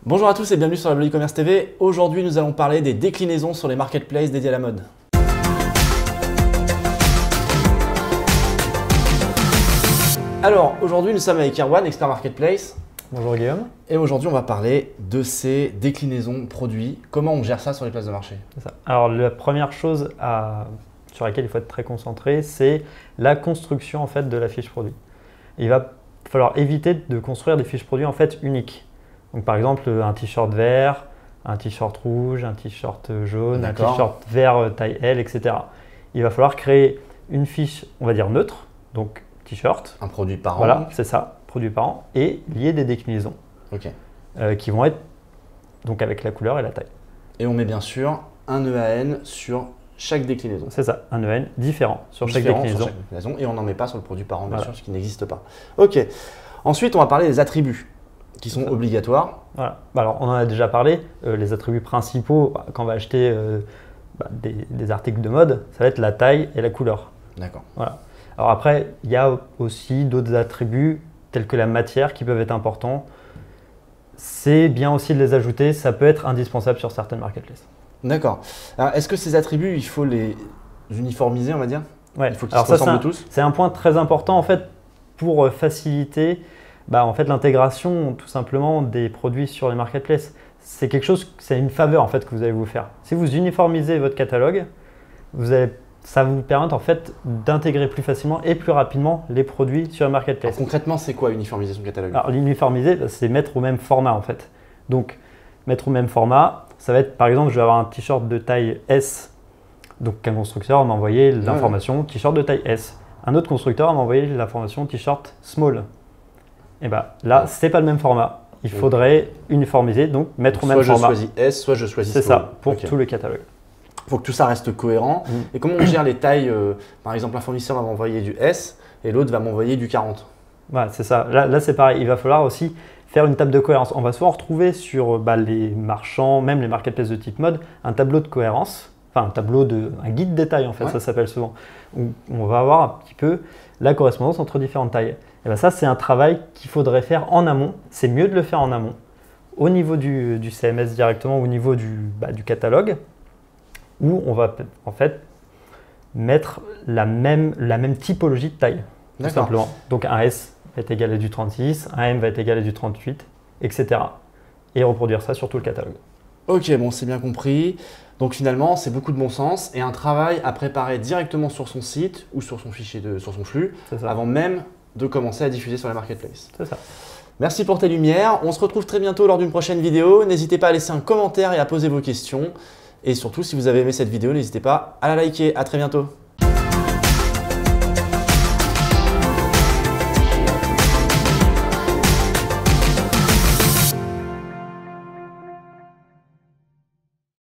Bonjour à tous et bienvenue sur la Blog e-commerce TV. Aujourd'hui, nous allons parler des déclinaisons sur les marketplaces dédiés à la mode. Alors, aujourd'hui, nous sommes avec Erwan, expert marketplace. Bonjour Guillaume. Et aujourd'hui, on va parler de ces déclinaisons produits. Comment on gère ça sur les places de marché? C'est ça. Alors, la première chose sur laquelle il faut être très concentré, c'est la construction en fait, de la fiche produit. Il va falloir éviter de construire des fiches produits en fait uniques. Donc, par exemple, un t-shirt vert, un t-shirt rouge, un t-shirt jaune, un t-shirt vert taille L, etc. Il va falloir créer une fiche, on va dire neutre, donc t-shirt. Un produit par an. Voilà, c'est ça, produit par an, et lier des déclinaisons qui vont être donc avec la couleur et la taille. Et on met bien sûr un EAN sur chaque déclinaison. C'est ça, un EAN différent sur chaque déclinaison. Et on n'en met pas sur le produit par an, bien sûr, ce qui n'existe pas. Ok. Ensuite, on va parler des attributs qui sont obligatoires. Voilà. Alors, on en a déjà parlé. Les attributs principaux, quand on va acheter des articles de mode, ça va être la taille et la couleur. D'accord. Voilà. Alors après, il y a aussi d'autres attributs tels que la matière qui peuvent être importants. C'est bien aussi de les ajouter. Ça peut être indispensable sur certaines marketplaces. D'accord. Alors, est-ce que ces attributs, il faut les uniformiser, on va dire? Ouais. Il faut qu'ils se ressemblent tous? C'est un point très important en fait pour faciliter en fait, l'intégration tout simplement des produits sur les marketplaces. C'est quelque chose, c'est une faveur en fait que vous allez vous faire. Si vous uniformisez votre catalogue, ça va vous permettre en fait d'intégrer plus facilement et plus rapidement les produits sur les marketplaces. Alors, concrètement, c'est quoi uniformiser son catalogue? Alors l'uniformiser, c'est mettre au même format en fait. Donc mettre au même format, ça va être par exemple, je vais avoir un t-shirt de taille S. Donc un constructeur m'a envoyé l'information t-shirt de taille S. Un autre constructeur m'a envoyé l'information t-shirt small. Et là, c'est pas le même format. Il faudrait uniformiser, donc mettre au même format. Soit je choisis S, soit je choisis small. C'est ça, pour tout le catalogue. Il faut que tout ça reste cohérent. Et comment on gère les tailles? Par exemple, un fournisseur va m'envoyer du S et l'autre va m'envoyer du 40. Voilà, c'est ça. Là c'est pareil. Il va falloir aussi faire une table de cohérence. On va souvent retrouver sur les marchands, même les marketplaces de type mode, un tableau de cohérence. Enfin, un guide détail en fait, ça s'appelle souvent. Où on va avoir un petit peu la correspondance entre différentes tailles. Et ça, c'est un travail qu'il faudrait faire en amont. C'est mieux de le faire en amont, au niveau du CMS directement, au niveau du catalogue, où on va en fait mettre la même typologie de taille, tout simplement. Donc un S va être égal à du 36, un M va être égal à du 38, etc. Et reproduire ça sur tout le catalogue. Ok, bon, c'est bien compris. Donc finalement, c'est beaucoup de bon sens et un travail à préparer directement sur son site ou sur son fichier, sur son flux, avant même de commencer à diffuser sur la marketplace. C'est ça. Merci pour tes lumières. On se retrouve très bientôt lors d'une prochaine vidéo. N'hésitez pas à laisser un commentaire et à poser vos questions. Et surtout, si vous avez aimé cette vidéo, n'hésitez pas à la liker. À très bientôt.